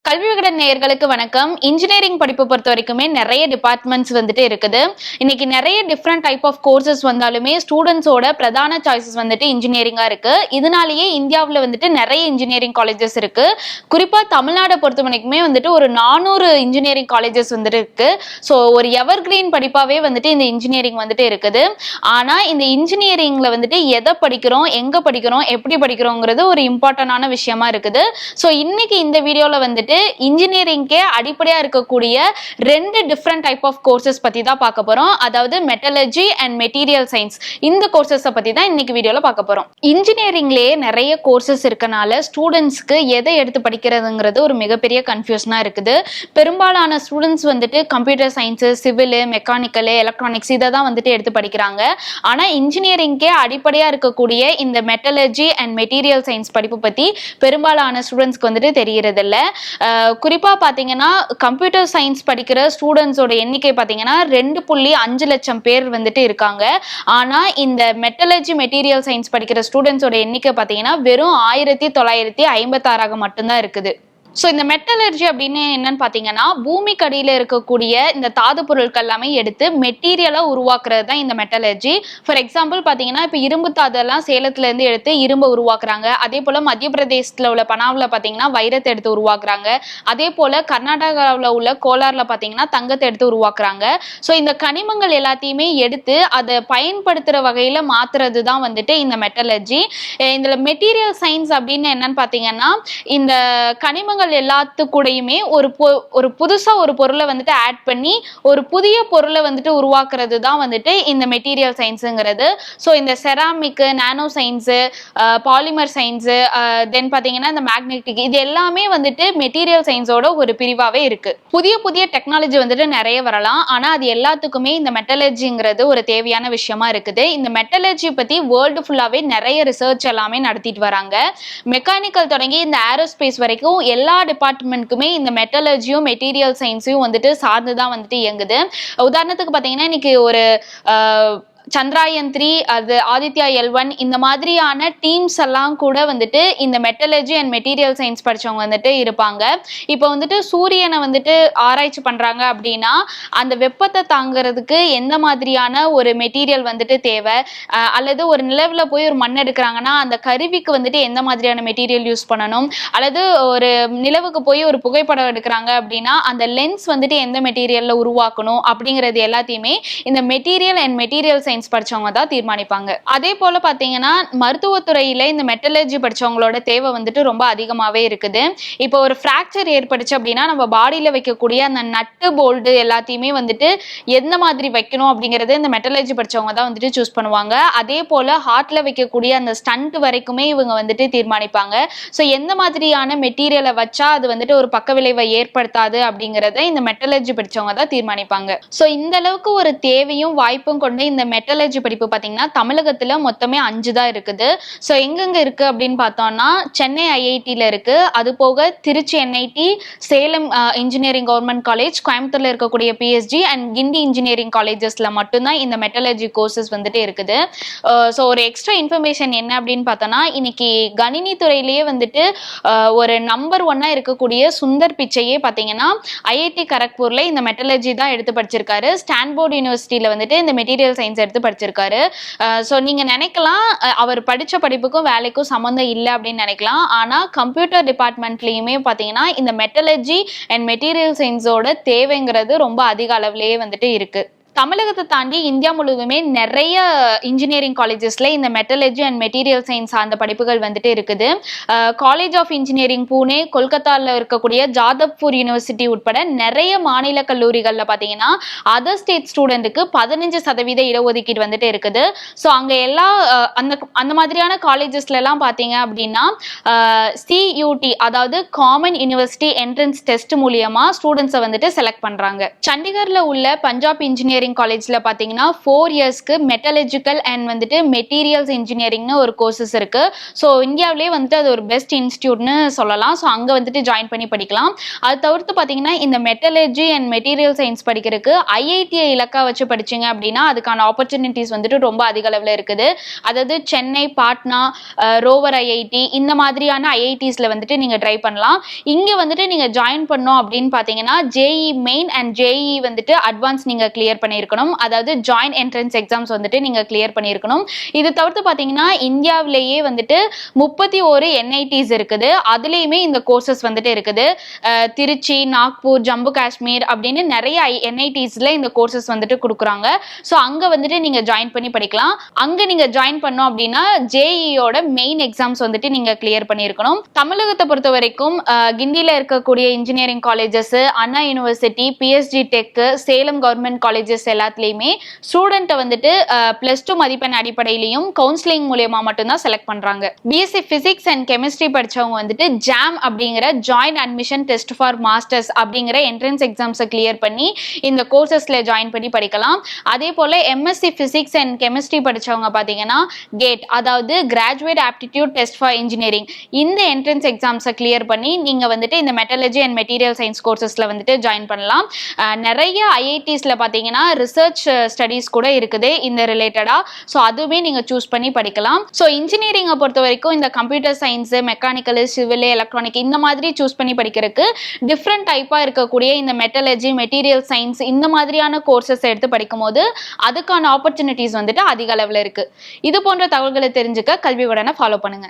கல்வி விகடன் நேயர்களுக்கு வணக்கம். இன்ஜினியரிங் படிப்பு பொறுத்த வரைக்குமே நிறைய டிபார்ட்மெண்ட்ஸ் வந்துட்டு இருக்குது. இன்னைக்கு நிறைய டிஃப்ரெண்ட் டைப் ஆஃப் கோர்சஸ் வந்தாலுமே ஸ்டூடெண்ட்ஸோட பிரதான சாய்ஸஸ் வந்துட்டு இன்ஜினியரிங்கா இருக்கு. இதனாலேயே இந்தியாவில் வந்துட்டு நிறைய இன்ஜினியரிங் காலேஜஸ் இருக்கு. குறிப்பா தமிழ்நாடை பொறுத்த வரைக்குமே வந்துட்டு ஒரு 400 இன்ஜினியரிங் காலேஜஸ் வந்துட்டு இருக்கு. ஸோ ஒரு எவர் கிரீன் படிப்பாவே வந்துட்டு இந்த இன்ஜினியரிங் வந்துட்டு இருக்குது. ஆனா இந்த இன்ஜினியரிங்ல வந்துட்டு எதை படிக்கிறோம், எங்க படிக்கிறோம், எப்படி படிக்கிறோங்கிறது ஒரு இம்பார்ட்டன்டான விஷயமா இருக்குது. ஸோ இன்னைக்கு இந்த வீடியோல வந்துட்டு இன்ஜினியரிங்கே அடிப்படையா இருக்கக்கூடிய 2 டிஃப்ரெண்ட் டைப் ஆஃப் கோர்சஸ் பத்தி தான் பார்க்க போறோம். அதாவது மெட்டலர்ஜி அண்ட் மெட்டீரியல் சயின்ஸ். இந்த கோர்சஸ் பத்தி தான் இன்னைக்கு வீடியோல பார்க்க போறோம். இன்ஜினியரிங்லயே நிறைய கோர்சஸ் இருக்கனால ஸ்டூடெண்ட்ஸ்க்கு எதை எடுத்து படிக்கிறதுங்கிறது ஒரு மிகப்பெரிய கன்ஃபியூஷனா இருக்குது. பெரும்பாலான ஸ்டூடெண்ட்ஸ் வந்துட்டு computer science, civil, mechanical, electronics இதை தான் வந்துட்டு எடுத்து படிக்கிறாங்க. ஆனா இன்ஜினியரிங்கே அடிப்படையா இருக்கக்கூடிய இந்த மெட்டலர்ஜி அண்ட் மெட்டீரியல் சயின்ஸ் படிப்பு பத்தி பெரும்பாலான ஸ்டூடெண்ட்ஸ்க்கு வந்துட்டு தெரியறது இல்லை. குறிப்பா பாத்தீங்கன்னா கம்ப்யூட்டர் சயின்ஸ் படிக்கிற ஸ்டூடெண்ட்ஸோட எண்ணிக்கை பாத்தீங்கன்னா 2.5 லட்சம் பேர் வந்துட்டு இருக்காங்க. ஆனா இந்த மெட்டலர்ஜி மெட்டீரியல் சயின்ஸ் படிக்கிற ஸ்டூடெண்ட்ஸோட எண்ணிக்கை பாத்தீங்கன்னா வெறும் 1956 மட்டும்தான் இருக்குது. ஸோ இந்த மெட்டலர்ஜி அப்படின்னு என்னன்னு பார்த்தீங்கன்னா பூமிக்கு அடியில் இருக்கக்கூடிய இந்த தாது பொருட்கள் எல்லாமே எடுத்து மெட்டீரியலாக உருவாக்குறது தான் இந்த மெட்டலர்ஜி. ஃபார் எக்ஸாம்பிள் பார்த்தீங்கன்னா இப்போ இரும்பு தாதெல்லாம் சேலத்துலேருந்து எடுத்து இரும்பை உருவாக்குறாங்க. அதே போல் மத்திய பிரதேசத்தில் உள்ள பனாவில் பார்த்தீங்கன்னா வைரத்தை எடுத்து உருவாக்குறாங்க. அதே போல் கர்நாடகாவில் உள்ள கோலாரில் பார்த்தீங்கன்னா தங்கத்தை எடுத்து உருவாக்குறாங்க. ஸோ இந்த கனிமங்கள் எல்லாத்தையுமே எடுத்து அதை பயன்படுத்துகிற வகையில் மாற்றுறது தான் வந்துட்டு இந்த மெட்டலர்ஜி. இதில் மெட்டீரியல் சயின்ஸ் அப்படின்னு என்னன்னு பார்த்தீங்கன்னா இந்த கனிமங்கள் எல்லாத்துக்கூடையுமே ஒரு புதுசா ஒரு பொருளை வந்துட்டு ஆட் பண்ணி ஒரு புதிய பொருளை வந்துட்டு உருவாக்குறது தான் வந்துட்டு இந்த மெட்டீரியல் சயின்ஸுங்கிறது. ஸோ இந்த செராமிக், நானோ சயின்ஸு, பாலிமர் சயின்ஸு, தென் பார்த்தீங்கன்னா இந்த மேக்னெட்டிக், இது எல்லாமே வந்துட்டு மெட்டீரியல் சயின்ஸோட ஒரு பிரிவாகவே இருக்கு. புதிய புதிய டெக்னாலஜி வந்துட்டு நிறைய வரலாம். ஆனால் அது எல்லாத்துக்குமே இந்த மெட்டலர்ஜிங்கிறது ஒரு தேவையான விஷயமா இருக்குது. இந்த மெட்டலர்ஜி பற்றி வேர்ல்டு ஃபுல்லாகவே நிறைய ரிசர்ச் எல்லாமே நடத்திட்டு வராங்க. மெக்கானிக்கல் தொடங்கி இந்த ஏரோஸ்பேஸ் வரைக்கும் எல்லா டிபார்ட்மெண்ட்டுக்குமே இந்த மெட்டலர்ஜியும் மெட்டீரியல் சயின்ஸையும் வந்துட்டு சார்ந்துதான் வந்துட்டு இயங்குது. உதாரணத்துக்கு பார்த்தீங்கன்னா இன்னைக்கு ஒரு சந்திராயன் 3, அது ஆதித்யா L1 இந்த மாதிரியான டீம்ஸ் எல்லாம் கூட வந்துட்டு இந்த மெட்டலர்ஜி அண்ட் மெட்டீரியல் சயின்ஸ் படிச்சவங்க வந்துட்டு இருப்பாங்க. இப்போ வந்துட்டு சூரியனை வந்துட்டு ஆராய்ச்சி பண்றாங்க அப்படின்னா அந்த வெப்பத்தை தாங்கிறதுக்கு எந்த மாதிரியான ஒரு மெட்டீரியல் வந்துட்டு தேவை, அல்லது ஒரு நிலவுல போய் ஒரு மண் எடுக்கிறாங்கன்னா அந்த கருவிக்கு வந்துட்டு எந்த மாதிரியான மெட்டீரியல் யூஸ் பண்ணணும், அல்லது ஒரு நிலவுக்கு போய் ஒரு புகைப்படம் எடுக்கிறாங்க அப்படின்னா அந்த லென்ஸ் வந்துட்டு எந்த மெட்டீரியல்ல உருவாக்கணும் அப்படிங்கிறது எல்லாத்தையுமே இந்த மெட்டீரியல் அண்ட் மெட்டீரியல் சயின்ஸ் படிச்சவங்க தான் தீர்மானிப்பாங்க. அதே போல பாத்தீங்கன்னா மருத்துவத்துறையில இந்த மெட்டலர்ஜி படிச்சவங்களோட தேவை வந்துட்டு ரொம்ப அதிகமாவே இருக்குது. இப்போ ஒரு ஃப்ராக்சர் ஏற்பட்டுச்சு அப்படின்னா நம்ம பாடியில வைக்கக்கூடிய அந்த நட்டு போல்டு எல்லாத்தையுமே வந்துட்டு எந்த மாதிரி வைக்கணும் அப்படிங்கறது இந்த மெட்டலர்ஜி படிச்சவங்க தான் வந்துட்டு சூஸ் பண்ணுவாங்க. அதே போல ஹார்ட்ல வைக்கக்கூடிய அந்த ஸ்டண்ட் வரைக்குமே இவங்க வந்துட்டு தீர்மானிப்பாங்க. ஸோ எந்த மாதிரியான மெட்டீரியலை வச்சா அது வந்துட்டு ஒரு பக்க விளைவை ஏற்படுத்தாது அப்படிங்கறத இந்த மெட்டலர்ஜி படிச்சவங்க தான் தீர்மானிப்பாங்க. ஸோ இந்த அளவுக்கு ஒரு தேவையும் வாய்ப்பும் கொண்டு இந்த மெட்டலர்ஜி படிப்பு பார்த்தீங்கன்னா தமிழகத்துல மொத்தமே 5 தான் இருக்குது. ஸோ எங்கெங்க இருக்கு அப்படின்னு பார்த்தோம்னா சென்னை IITல இருக்கு, அது போக Trichy NIT, Salem engineering government college, கோயம்புத்தூர்ல இருக்கக்கூடிய PSG அண்ட் கிண்டி இன்ஜினியரிங் காலேஜஸ்ல மட்டும்தான் இந்த மெட்டலர்ஜி கோர்சஸ் வந்துட்டு இருக்குது. ஸோ ஒரு எக்ஸ்ட்ரா இன்ஃபர்மேஷன் என்ன அப்படின்னு பார்த்தோம்னா இன்னைக்கு கணினி துறையிலேயே வந்துட்டு ஒரு நம்பர் 1 இருக்கக்கூடிய சுந்தர் பிச்சையே பார்த்தீங்கன்னா IIT கரக்பூர்ல இந்த மெட்டலர்ஜி தான் எடுத்து படிச்சிருக்காரு. ஸ்டான்போர்ட் யூனிவர்சிட்டியில வந்துட்டு இந்த மெட்டீரியல் சயின்ஸ் எடுத்து படிச்சிருக்காரு. ஸோ நீங்க நினைக்கலாம் அவர் படிச்ச படிப்புக்கும் வேலைக்கும் சம்மந்தம் இல்லை அப்படின்னு நினைக்கலாம். ஆனா கம்ப்யூட்டர் டிபார்ட்மெண்ட்லயுமே பாத்தீங்கன்னா இந்த மெட்டலர்ஜி அண்ட் மெட்டீரியல் சயின்ஸோட தேவைங்கிறது ரொம்ப அதிக அளவுலயே வந்துட்டு இருக்கு. தமிழகத்தை தாண்டி இந்தியா முழுவதுமே நிறைய இன்ஜினியரிங் காலேஜஸ்ல இந்த மெட்டலர்ஜி அண்ட் மெட்டீரியல் சயின்ஸ் சார்ந்த படிப்புகள் வந்துட்டு இருக்குது. காலேஜ் ஆஃப் இன்ஜினியரிங் பூனே, கொல்கத்தாவில் இருக்கக்கூடிய ஜாதவ்பூர் யூனிவர்சிட்டி உட்பட நிறைய மாநில கல்லூரிகள்ல பார்த்தீங்கன்னா அதர் ஸ்டேட் ஸ்டூடெண்ட்டுக்கு 15% இடஒதுக்கீடு வந்துட்டு இருக்குது. ஸோ அங்க எல்லா அந்த மாதிரியான காலேஜஸ்ல எல்லாம் பார்த்தீங்க அப்படின்னா CUT அதாவது காமன் யூனிவர்சிட்டி என்ட்ரன்ஸ் டெஸ்ட் மூலியமா ஸ்டூடெண்ட்ஸை வந்துட்டு செலக்ட் பண்றாங்க. சண்டிகர்ல உள்ள பஞ்சாப் இன்ஜினியரிங் இன்ஜினியரிங் காலேஜ்ல பாத்தீங்கன்னா 4 இயர்ஸ்க்கு மெட்டலர்ஜிக்கல் அண்ட் வந்துட்டு மெட்டீரியல்ஸ் இன்ஜினியரிங்னு ஒரு கோர்சஸ் இருக்கு. ஸோ இந்தியாவிலேயே வந்துட்டு அது ஒரு பெஸ்ட் இன்ஸ்டியூட்னு சொல்லலாம். ஸோ அங்க வந்துட்டு ஜாயின் பண்ணி படிக்கலாம். அது தவிர்த்து பாத்தீங்கன்னா இந்த மெட்டலர்ஜி அண்ட் மெட்டீரியல் சயின்ஸ் படிக்கிறதுக்கு ஐஐடியை இலக்கா வச்சு படிச்சீங்க அப்படின்னா அதுக்கான ஆப்பர்ச்சுனிட்டிஸ் வந்துட்டு ரொம்ப அதிக அளவில் இருக்குது. அதாவது சென்னை, பாட்னா, ரோவர் ஐஐடி இந்த மாதிரியான ஐஐடிஸ்ல வந்துட்டு நீங்க ட்ரை பண்ணலாம். இங்க வந்துட்டு நீங்க ஜாயின் பண்ணோம் அப்படின்னு பாத்தீங்கன்னா ஜேஇ மெயின் அண்ட் ஜேஇ வந்துட்டு அட்வான்ஸ் நீங்க கிளியர் பண்ணியிருக்கணும். அதாவது ஜாயின்ட் என்ட்ரன்ஸ் எக்ஸாம்ஸ் வந்துட்டு நீங்க கிளியர் பண்ணியிருக்கணும். இது தவிர்த்து பாத்தீங்கன்னா இந்தியாவிலேயே வந்துட்டு 31 என்ஐடிஸ் இருக்குது. அதுலயுமே இந்த கோர்சஸ் வந்துட்டு இருக்குது. திருச்சி, நாக்பூர், ஜம்மு காஷ்மீர் அப்படின்னு நிறைய என்ஐடிஸ்ல இந்த கோர்சஸ் வந்துட்டு கொடுக்குறாங்க. ஸோ அங்க வந்துட்டு நீங்க ஜாயின் பண்ணி படிக்கலாம். அங்க நீங்க ஜாயின் பண்ணோம் அப்படின்னா ஜேஇயோட மெயின் எக்ஸாம்ஸ் வந்துட்டு நீங்க கிளியர் பண்ணியிருக்கணும். தமிழகத்தை பொறுத்த வரைக்கும் கிண்டியில இருக்கக்கூடிய engineering colleges, Anna University, PSG Tech, Salem government colleges எல்லாத்துலயுமே ஸ்டூடெண்ட்டை வந்துட்டு +2 மதிப்பெண் அடிப்படையிலையும் கவுன்சிலிங் மூலியமா மட்டும்தான் செலக்ட் பண்றாங்க. பிஎஸ்சி பிசிக்ஸ் அண்ட் கெமிஸ்ட்ரி படிச்சவங்க வந்துட்டு ஜாம் அப்படிங்கிற joint admission test for masters அப்படிங்கிற என்ட்ரன்ஸ் எக்ஸாம்ஸை கிளியர் பண்ணி இந்த கோர்சஸ்ல ஜாயின் பண்ணி படிக்கலாம். அதே போல எம்எஸ்சி பிசிக்ஸ் அண்ட் கெமிஸ்ட்ரி படிச்சவங்க பாத்தீங்கன்னா கேட், அதாவது graduate aptitude test for engineering, இந்த என்ட்ரன்ஸ் எக்ஸாம்ஸை கிளியர் பண்ணி நீங்க வந்துட்டு இந்த மெட்டலர்ஜி அண்ட் மெட்டீரியல் சயின்ஸ் கோர்சஸ்ல வந்துட்டு ஜாயின் பண்ணலாம். நிறைய ஐஐடிஸ்ல பாத்தீங்கன்னா ரிசர்ச் ஸ்டடீஸ் கூட இருக்குது இந்த ரிலேட்டடா. ஸோ அதுவுமே நீங்க சூஸ் பண்ணி படிக்கலாம். ஸோ இன்ஜினியரிங்கை பொறுத்த வரைக்கும் இந்த computer science, mechanical, civil, electronic இந்த மாதிரி சூஸ் பண்ணி படிக்கிறதுக்கு டிஃப்ரெண்ட் டைப்பா இருக்கக்கூடிய இந்த மெட்டலர்ஜி, மெட்டீரியல் சயின்ஸ் இந்த மாதிரியான கோர்சஸ் எடுத்து படிக்கும் போது அதுக்கான ஆப்பர்ச்சுனிட்டிஸ் வந்துட்டு அதிக அளவில் இருக்கு. இது போன்ற தகவல்களை தெரிஞ்சுக்க கல்வி உடனே ஃபாலோ பண்ணுங்க.